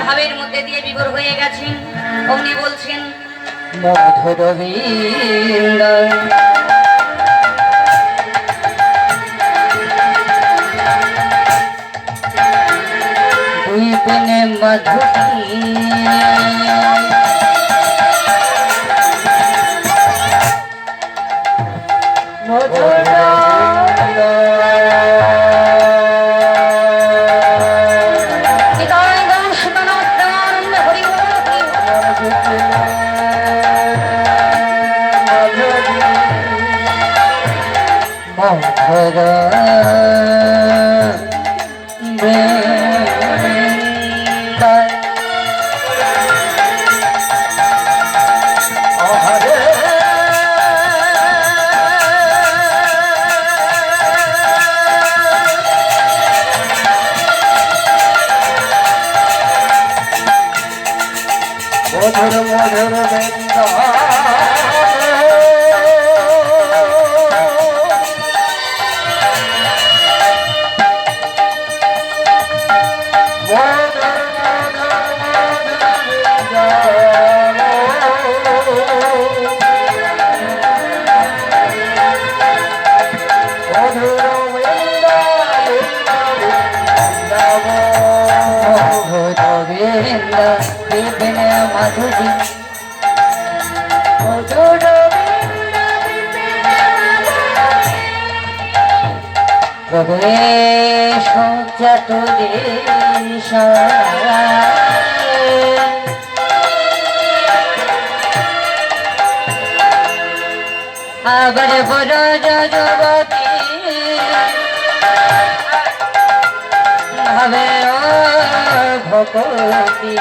ভাবের মধ্যে দিয়ে বিভোর হয়ে গেছেন। অমনি বলছেন মধুর বৃন্দ দীপনে মধুরী মধুর মধুর মধুর বৃন্দ মাধুরী মধুর প্রবেশ চতুরে আবার বড় যুবতী ভাবে ভগবতী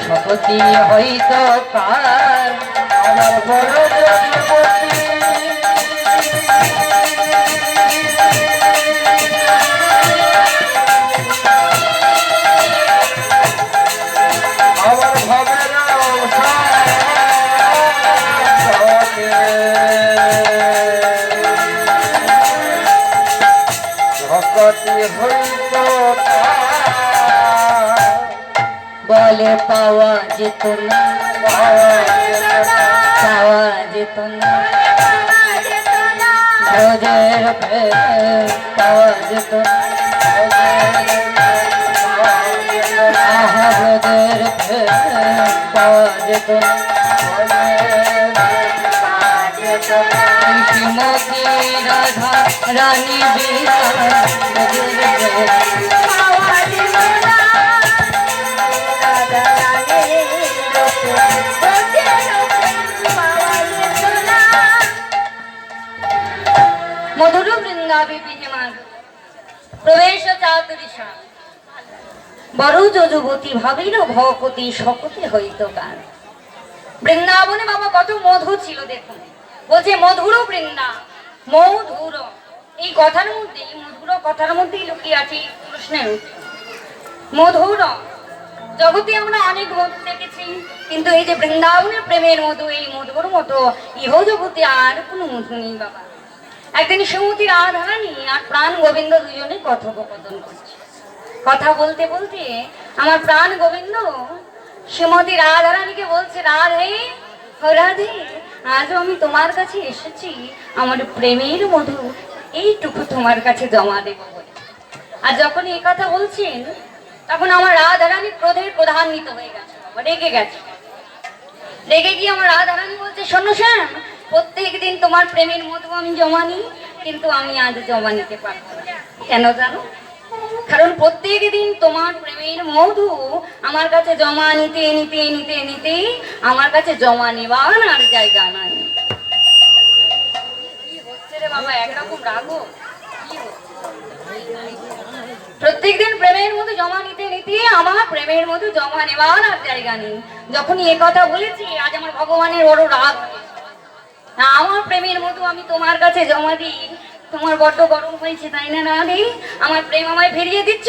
সপতি হইতো কার আমার বড় যুবতী আমার ভবের ভগবতী হইতো বলে পাওয়া যেত না পাওয়া যেত না ব্রজের পাওয়া যেত না আহা ব্রজের পাওয়া যেত না শ্রীমতী রাধা রানী বিনা মধুর বৃন্দাবী বিহিমার প্রবেশ চাতুরিষা বড় যুবতী ভাবিল ভকতি শকতি হইত কার। বৃন্দাবনে বাবা কত মধু ছিল দেখুন, বলছে মধুর বৃন্দা মধুর, এই কথার মধ্যে মধুর কথার মধ্যেই লুকিয়ে আছে কৃষ্ণের উত্তর। মধুর জগতে আমরা অনেক মধু দেখেছি, কিন্তু এই যে বৃন্দাবনের প্রেমের মধু, এই মধুর মতো ইহ জগতে আর কোনো মধু নেই বাবা। একদিন শ্রীমতী রাধারানী আর প্রাণ গোবিন্দ দুজনে কথোপকথন করছে। কথা বলতে বলতে আমার প্রাণ গোবিন্দ শ্রীমতী রাধারানীকে বলছে, রাধে রাধে আজও আমি তোমার কাছে এসেছি আমার প্রেমের মধু এইটুকু তোমার কাছে জমা দেব বলে। আর যখন এই কথা বলছেন তখন আমার রাধারানী ক্রোধের প্রধান্বিত হয়ে গেছে, রেগে গেছে। রেগে গিয়ে আমার রাধারানী বলছে, শোনো শ্যাম, প্রত্যেক দিন তোমার প্রেমের মধু আমি জমা নিই, কিন্তু আমি আজ জমা নিতে পারবো না। কেন জানো? কারণ প্রত্যেক দিন তোমার প্রেমের মধু আমার কাছে জমা নিতে নিতে নিতে নিতে আমার কাছে জমা নেবার আর জায়গা নাই। কি হচ্ছে রে বাবা, একরকম রাগো কি প্রত্যেকদিন প্রেমের মধু জমা নিতে নিতে আমার প্রেমের মধু জমা নেবার আর জায়গা নেই। যখনই এ কথা বলেছি আজ আমার ভগবানের বড় রাগ। আমার প্রেমের মধু আমি তোমার কাছে জমা দিই, তোমার বড্ড গরম হয়েছে তাই না রাধে? আমার প্রেম আমায় ফিরিয়ে দিচ্ছ,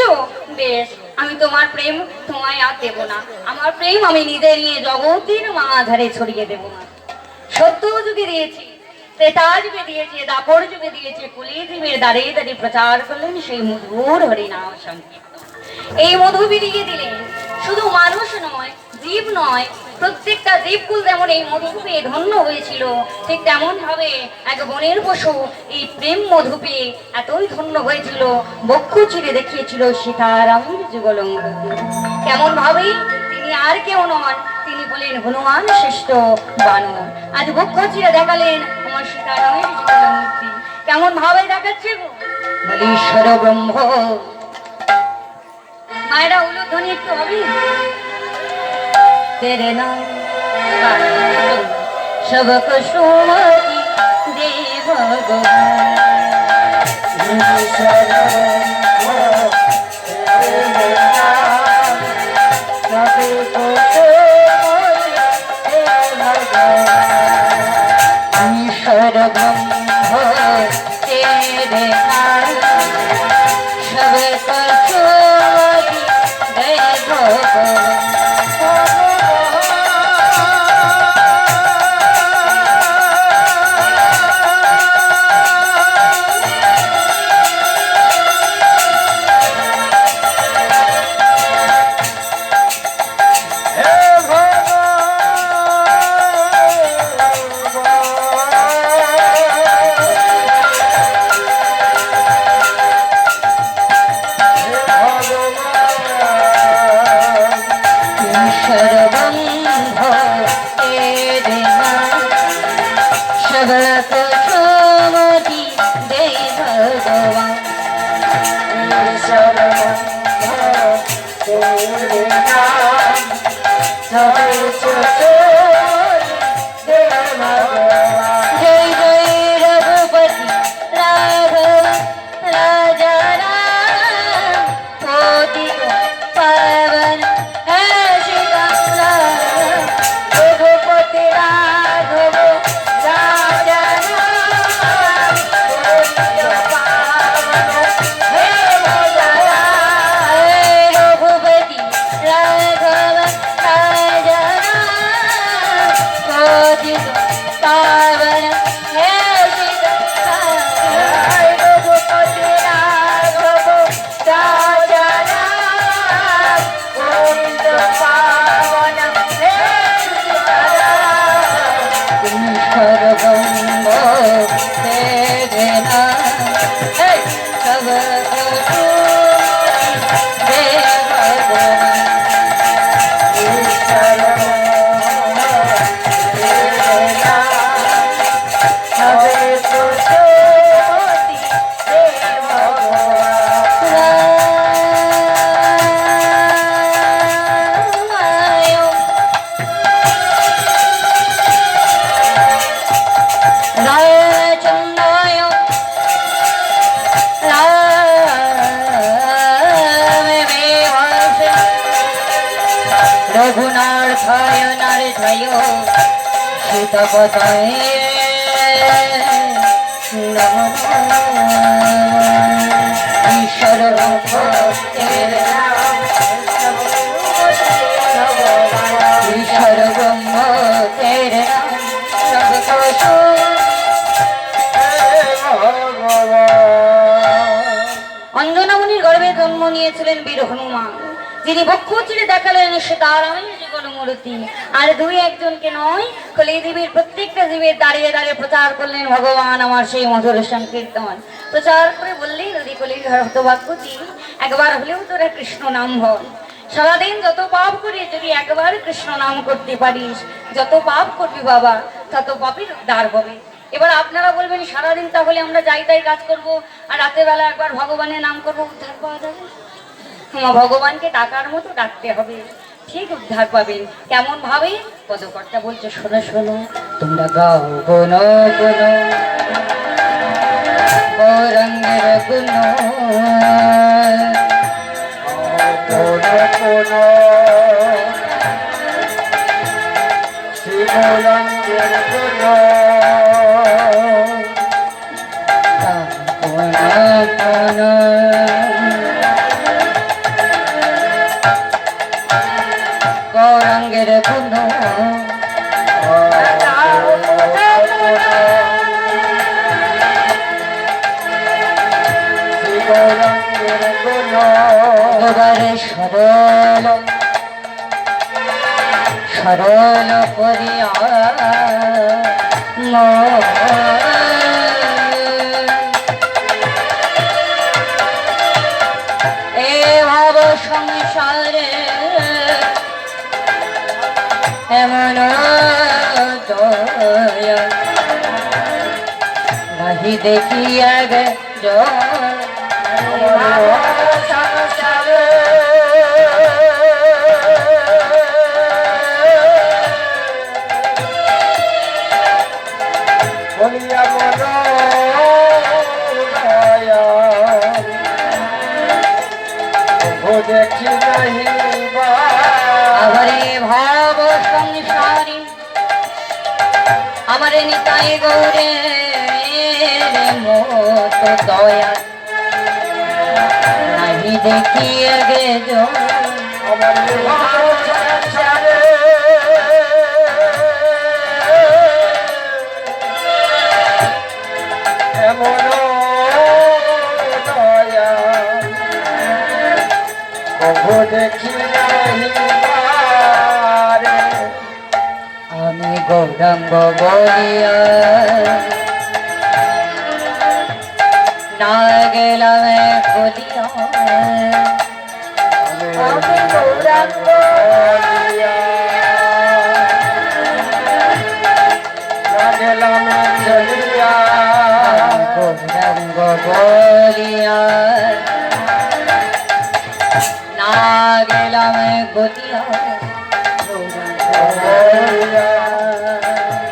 বেশ আমি তোমার প্রেম তোমায় আর দেবো না। আমার প্রেম আমি নিজে নিয়ে জগতের মাঝারে ছড়িয়ে দেবো না। সত্য যুগে দিয়েছি, ত্রেতা যুগে দিয়েছে, দাপর যুগে দিয়েছে, কলি যুগের দ্বারে দ্বারে প্রচার করলেন সেই মধুর হরিনাম সংকীর্তন। এই মধু বিলিয়ে দিলেন। শুধু মানুষ নয়, জীব নয়, প্রত্যেকটা জীবকুল যেমন এই মধু পেয়ে ধন্য হয়েছিল, ঠিক তেমন ভাবে এক বনের পশু এই প্রেম মধু পেয়ে এতই ধন্য হয়েছিল, বক্ষ চিরে দেখিয়েছিল সীতারামের যুগল মূর্তি। কেমন ভাবে তিনি আর কেউ নন, তিনি বলেন হনুমান শ্রেষ্ঠ বানর। আজ বক্ষ চিরে দেখালেন আমার সীতারামের যুগল মূর্তি। কেমন ভাবে দেখাচ্ছে গো? বলি ঈশ্বর ব্রহ্ম। মায়েরা উলুধ্বনি একটু হবে? तेरे नाम सबक सुमति दे ईश्वर ब्रह्म तेरे नाम सबक सुमति दे भगवान। रघुनाथाय नारथाय सीतापताय ईश्वर ईश्वर ब्रह्म तेरे नाम सबको অঞ্জনা মুনির গর্ভে জন্ম নিয়েছিলেন বীর হনুমান, যিনি বক্ষ চিরে দেখালেন সীতারামের যুগল মূর্তি। আর দুই একজনকে নয়, কলিদেবীর প্রত্যেকটা জীবের দাঁড়িয়ে দাঁড়িয়ে প্রচার করলেন ভগবান আমার সেই মধুর সংকীর্তন। প্রচার করে বললেই নদী কলির হতভাগ্যতি একবার হলেও তোরা কৃষ্ণ নাম বল। সারাদিন যত পাপ করি যদি একবার কৃষ্ণ নাম করতে পারিস, যত পাপ করবি বাবা তত পাপের উদ্ধার হবে। এবার আপনারা বলবেন সারাদিন তাহলে আমরা যাই তাই কাজ করব, আর রাতের বেলা একবার ভগবানের নাম করবো, উদ্ধার পাওয়া যাবে? ভগবানকে ডাকার মতো ডাকতে হবে, ঠিক উদ্ধার পাবেন। কেমন ভাবে? পদকর্তা বলছে শোনো শোনো, তোমরা গাও গুণ গুণ গৌরাঙ্গের গুণ শিবরঙ্গের গুণ গৌরাঙ্গের গুণ গৌরাঙ্গের এবারে সরল সরল করিয়া এ ভাব সংসারে এমন দয়া নাহি দেখিয়া গে বলিয়া মন দেখি নাহি আমারে ভাব সংসারী আমারে নিতাই গৌরে মত দয়া নাহি দেখিয়ে গে আমার সংসারে এমন দয়া কবু দেখি নাহি রে আমি গৌরাঙ্গ বলিয়া না গেলাম বলিয়া আমি গৌরাঙ্গ বলিয়া না গেলাম চলিয়া গৌরাঙ্গ বলিয়া না গেলাম বলিয়া বলিয়া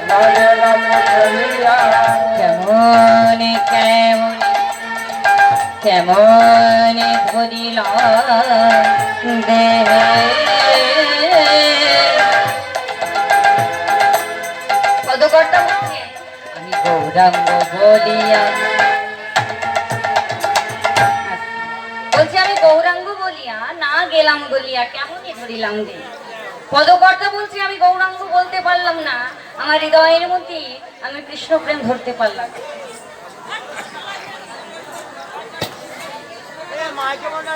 না গেলাম চলিয়া কেমন কেমন কেমন ধরিল দেহে পদকর্তা বলছে আমি গৌরাঙ্গ বলিয়া বলছি আমি গৌরাঙ্গ বলিয়া না গেলাম বলিয়া কেমনই ধরিলাম যে পদকর্তা বলছি আমি গৌরাঙ্গ বলতে পারলাম না আমার হৃদয়ের মধ্যে আমি কৃষ্ণ প্রেম ধরতে পারলাম না। মাইকে মনে